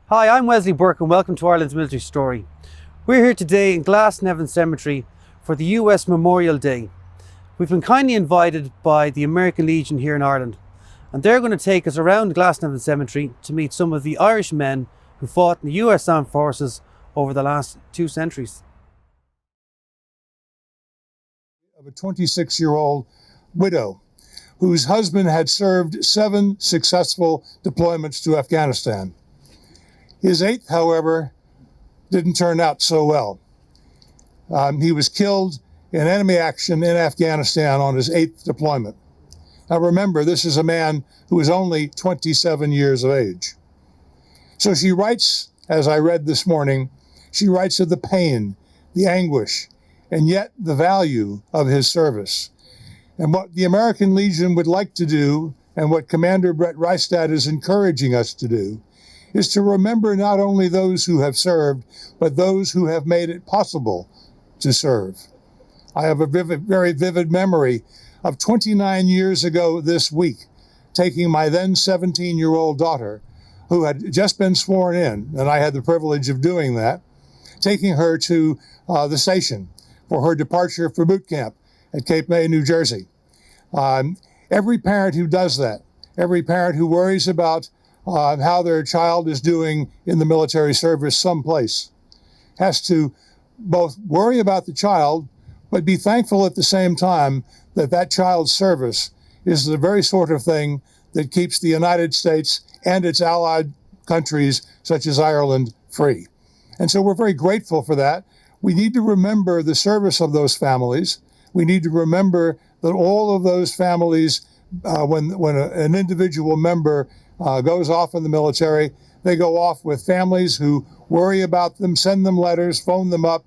Hi, I'm Wesley Bourke and welcome to Ireland's Military Story. We're here today in Glasnevin Cemetery for the US Memorial Day. We've been kindly invited by the American Legion here in Ireland, and they're going to take us around Glasnevin Cemetery to meet some of the Irish men who fought in the US Armed Forces over the last 2 centuries. Of a 26-year-old widow whose husband had served 7 successful deployments to Afghanistan. His 8th, however, didn't turn out so well. He was killed in enemy action in Afghanistan on his 8th deployment. Now remember, this is a man who is only 27 years of age. So she writes, as I read this morning, she writes of the pain, the anguish, and yet the value of his service. And what the American Legion would like to do, and what Commander Brett Rystad is encouraging us to do, is to remember not only those who have served, but those who have made it possible to serve. I have a very vivid memory of 29 years ago this week, taking my then 17-year-old daughter, who had just been sworn in, and I had the privilege of doing that, taking her to the station for her departure for boot camp at Cape May, New Jersey. Every parent who does that, every parent who worries about how their child is doing in the military service someplace, has to both worry about the child, but be thankful at the same time that that child's service is the very sort of thing that keeps the United States and its allied countries, such as Ireland, free. And so we're very grateful for that. We need to remember the service of those families. We need to remember that all of those families, when an individual member goes off in the military, they go off with families who worry about them, send them letters, phone them up,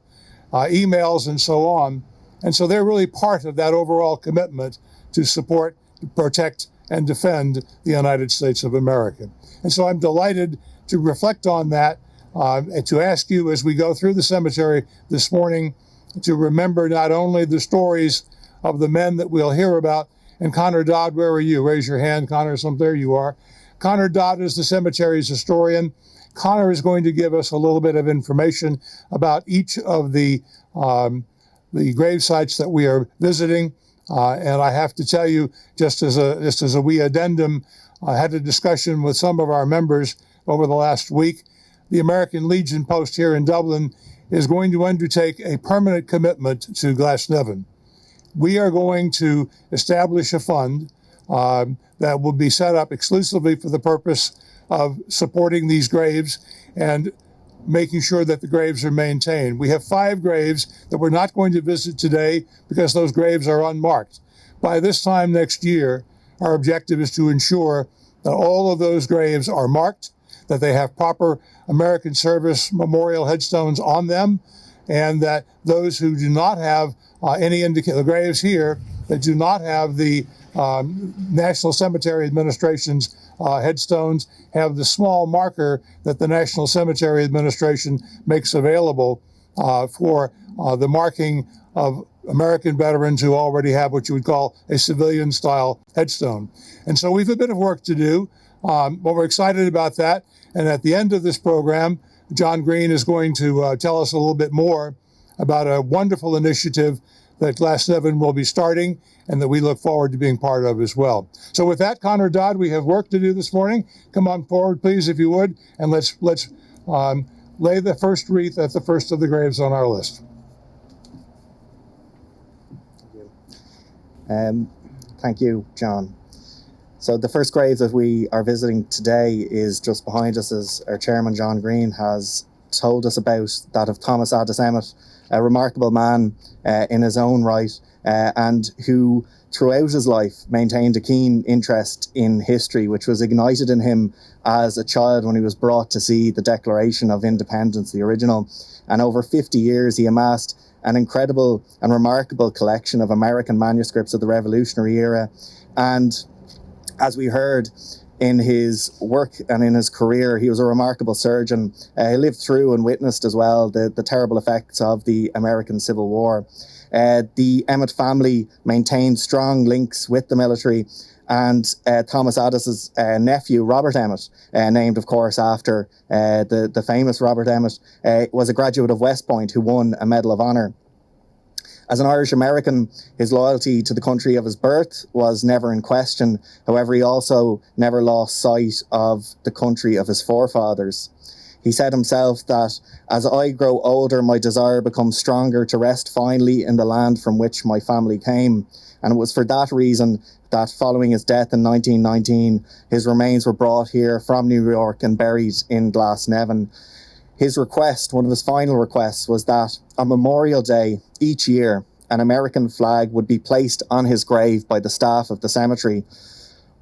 emails, and so on. And so they're really part of that overall commitment to support, protect, and defend the United States of America. And so I'm delighted to reflect on that and to ask you as we go through the cemetery this morning to remember not only the stories of the men that we'll hear about. And Connor Dodd, where are you? Raise your hand, Connor. There you are. Connor Dodd is the cemetery's historian. Connor is going to give us a little bit of information about each of the grave sites that we are visiting. And I have to tell you, just as a wee addendum, I had a discussion with some of our members over the last week. The American Legion post here in Dublin is going to undertake a permanent commitment to Glasnevin. We are going to establish a fund that will be set up exclusively for the purpose of supporting these graves and making sure that the graves are maintained. We have 5 graves that we're not going to visit today because those graves are unmarked. By this time next year, our objective is to ensure that all of those graves are marked, that they have proper American service memorial headstones on them, and that those who do not have any indication, the graves here that do not have the National Cemetery Administration's headstones, have the small marker that the National Cemetery Administration makes available for the marking of American veterans who already have what you would call a civilian-style headstone. And so we have a bit of work to do, but we're excited about that. And at the end of this program, John Green is going to tell us a little bit more about a wonderful initiative that Glasnevin will be starting and that we look forward to being part of as well. So with that, Connor Dodd, we have work to do this morning. Come on forward, please, if you would, and let's lay the first wreath at the first of the graves on our list. Thank you, John. So the first grave that we are visiting today is just behind us, as our chairman, John Green, has told us about, that of Thomas Addis Emmet, a remarkable man in his own right, and who throughout his life maintained a keen interest in history, which was ignited in him as a child when he was brought to see the Declaration of Independence, the original. And over 50 years, he amassed an incredible and remarkable collection of American manuscripts of the Revolutionary era. And as we heard, in his work and in his career, he was a remarkable surgeon. He lived through and witnessed as well the terrible effects of the American Civil War. The Emmet family maintained strong links with the military, And Thomas Addis's nephew, Robert Emmett, named, of course, after the famous Robert Emmett, was a graduate of West Point who won a Medal of Honor. As an Irish American, his loyalty to the country of his birth was never in question. However, he also never lost sight of the country of his forefathers. He said himself that, as I grow older, my desire becomes stronger to rest finally in the land from which my family came. And it was for that reason that following his death in 1919, his remains were brought here from New York and buried in Glasnevin. His request, one of his final requests, was that on Memorial Day each year, an American flag would be placed on his grave by the staff of the cemetery.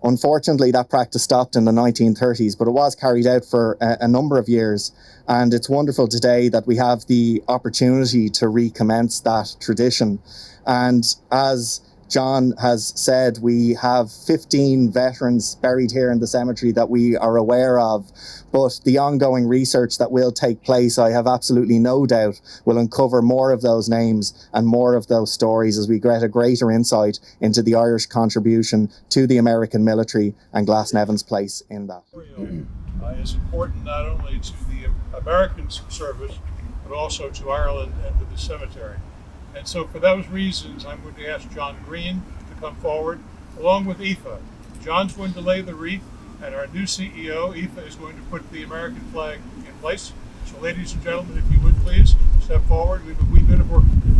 Unfortunately, that practice stopped in the 1930s, but it was carried out for a number of years. And it's wonderful today that we have the opportunity to recommence that tradition. And as John has said, we have 15 veterans buried here in the cemetery that we are aware of. But the ongoing research that will take place, I have absolutely no doubt, will uncover more of those names and more of those stories as we get a greater insight into the Irish contribution to the American military and Glasnevin's place in that. Is important not only to the American service, but also to Ireland and to the cemetery. And so for those reasons, I'm going to ask John Green to come forward, along with Aoife. John's going to lay the wreath, and our new CEO, Aoife, is going to put the American flag in place. So ladies and gentlemen, if you would please, step forward. We have a wee bit of work to do.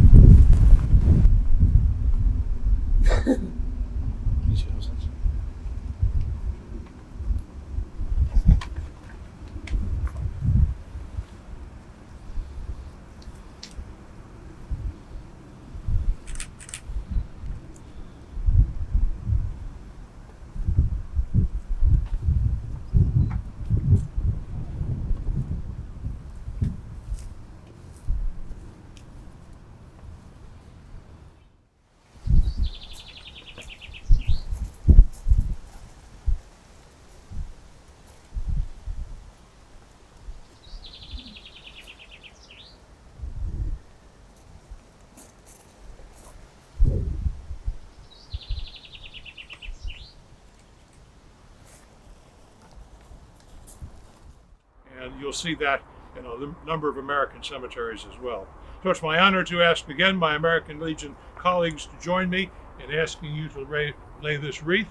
And you'll see that in a number of American cemeteries as well. So it's my honor to ask again my American Legion colleagues to join me in asking you to lay this wreath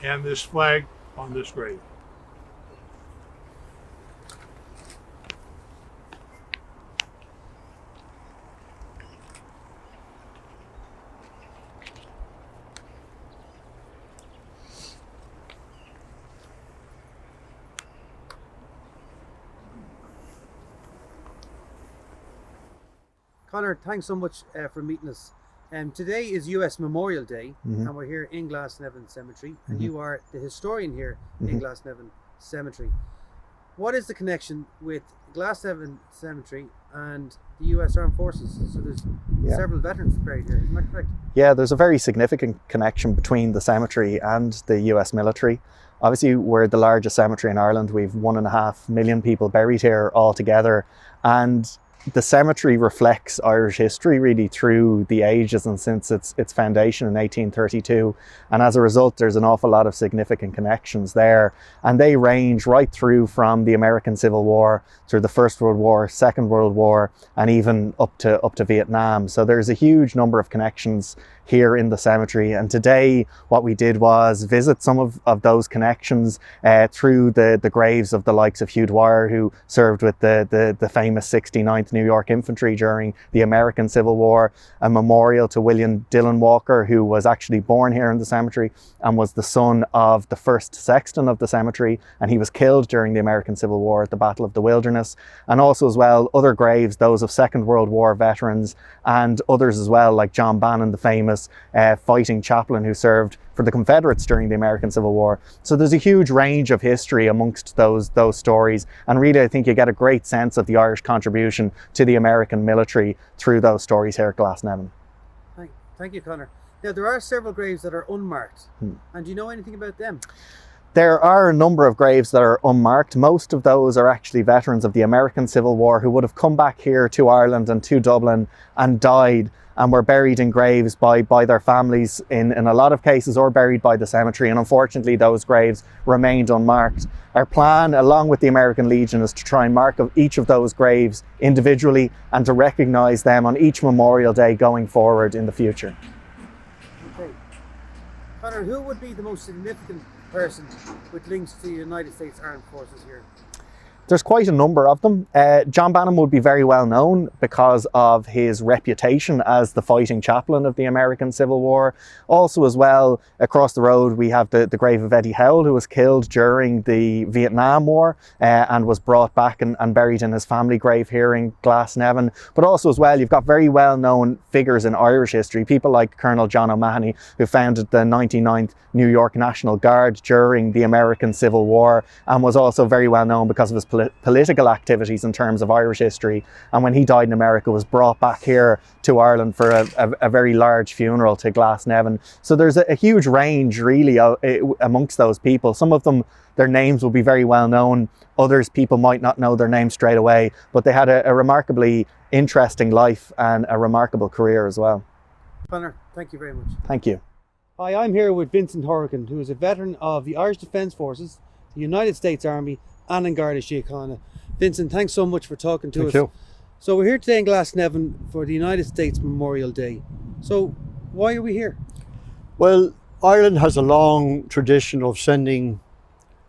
and this flag on this grave. Conor, thanks so much for meeting us. Today is US Memorial Day, and we're here in Glasnevin Cemetery, and you are the historian here in Glasnevin Cemetery. What is the connection with Glasnevin Cemetery and the US Armed Forces? So there's several veterans buried here, isn't that correct? Yeah, there's a very significant connection between the cemetery and the US military. Obviously, we're the largest cemetery in Ireland. We've 1.5 million people buried here altogether, and the cemetery reflects Irish history really through the ages and since its foundation in 1832. And as a result, there's an awful lot of significant connections there. And they range right through from the American Civil War, through the First World War, Second World War, and even up to Vietnam. So there's a huge number of connections here in the cemetery. And today what we did was visit some of those connections through the graves of the likes of Hugh Dwyer, who served with the famous 69th New York Infantry during the American Civil War, a memorial to William Dillon Walker, who was actually born here in the cemetery and was the son of the first sexton of the cemetery, and he was killed during the American Civil War at the Battle of the Wilderness. And also as well other graves, those of Second World War veterans, and others as well, like John Bannon, the famous fighting chaplain who served for the Confederates during the American Civil War. So there's a huge range of history amongst those stories, and really I think you get a great sense of the Irish contribution to the American military through those stories here at Glasnevin. Thank you, Conor. Now there are several graves that are unmarked, and do you know anything about them? There are a number of graves that are unmarked. Most of those are actually veterans of the American Civil War who would have come back here to Ireland and to Dublin and died and were buried in graves by their families in a lot of cases, or buried by the cemetery, and unfortunately those graves remained unmarked. Our plan, along with the American Legion, is to try and mark each of those graves individually and to recognise them on each Memorial Day going forward in the future. Okay. Conor, who would be the most significant person with links to the United States Armed Forces here? There's quite a number of them. John Bannon would be very well known because of his reputation as the fighting chaplain of the American Civil War. Also as well, across the road we have the grave of Eddie Howell, who was killed during the Vietnam War and was brought back and buried in his family grave here in Glasnevin. But also as well, you've got very well known figures in Irish history, people like Colonel John O'Mahony, who founded the 99th New York National Guard during the American Civil War and was also very well known because of his political activities in terms of Irish history, and when he died in America was brought back here to Ireland for a very large funeral to Glasnevin. So there's a huge range really amongst those people. Some of them, their names will be very well known, others people might not know their names straight away, but they had a remarkably interesting life and a remarkable career as well. Conor, thank you very much. Thank you. Hi, I'm here with Vincent Horrigan, who is a veteran of the Irish Defence Forces, the United States Army and in Garda Síochána. Vincent, thanks so much for talking to us. Thank you. So we're here today in Glasnevin for the United States Memorial Day. So why are we here? Well, Ireland has a long tradition of sending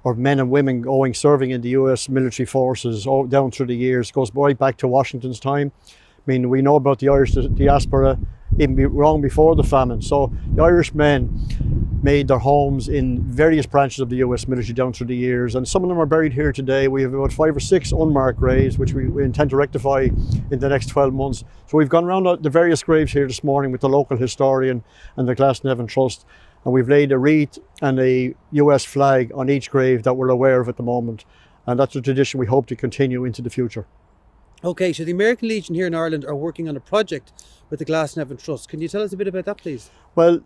our men and women serving in the US military forces all down through the years. It goes right back to Washington's time. I mean, we know about the Irish diaspora even long before the famine. So the Irish men made their homes in various branches of the US military down through the years, and some of them are buried here today. We have about 5 or 6 unmarked graves, which we intend to rectify in the next 12 months. So we've gone around the various graves here this morning with the local historian and the Glasnevin Trust, and we've laid a wreath and a US flag on each grave that we're aware of at the moment. And that's a tradition we hope to continue into the future. Okay, so the American Legion here in Ireland are working on a project with the Glasnevin Trust. Can you tell us a bit about that, please? Well,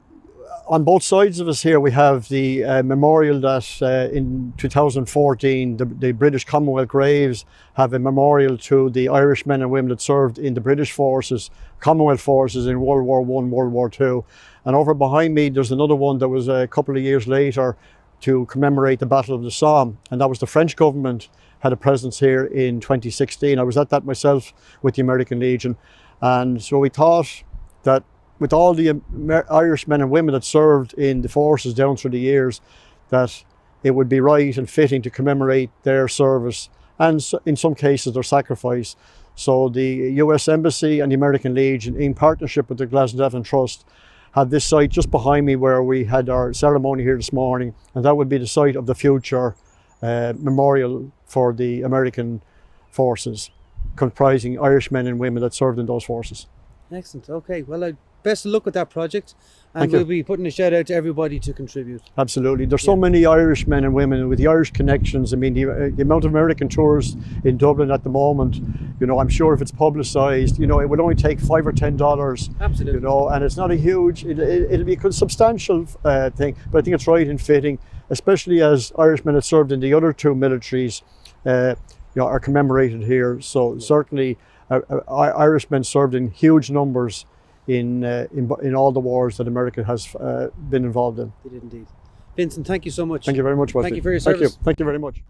on both sides of us here, we have the memorial that in 2014, the British Commonwealth Graves have a memorial to the Irish men and women that served in the British forces, Commonwealth forces in World War I, World War II. And over behind me, there's another one that was a couple of years later to commemorate the Battle of the Somme. And that was the French government had a presence here in 2016. I was at that myself with the American Legion. And so we thought that with all the Irish men and women that served in the forces down through the years, that it would be right and fitting to commemorate their service and in some cases their sacrifice. So the US Embassy and the American Legion, in partnership with the Glasnevin Trust, had this site just behind me where we had our ceremony here this morning, and that would be the site of the future memorial for the American forces, comprising Irish men and women that served in those forces. Excellent. Okay, well, best of luck with that project, and Thank you. we'll be putting a shout out to everybody to contribute. Absolutely. There's so many Irish men and women with the Irish connections. I mean, the amount of American tourists in Dublin at the moment, you know, I'm sure if it's publicised, you know, it would only take $5 or $10, Absolutely. you know, and it's not a huge, it'll be a substantial thing, but I think it's right and fitting, especially as Irishmen that served in the other 2 militaries, you know, are commemorated here. So certainly Irishmen served in huge numbers in all the wars that America has been involved in. They did indeed. Vincent, thank you so much. Thank you very much, Wesley. Thank you for your service. Thank you very much.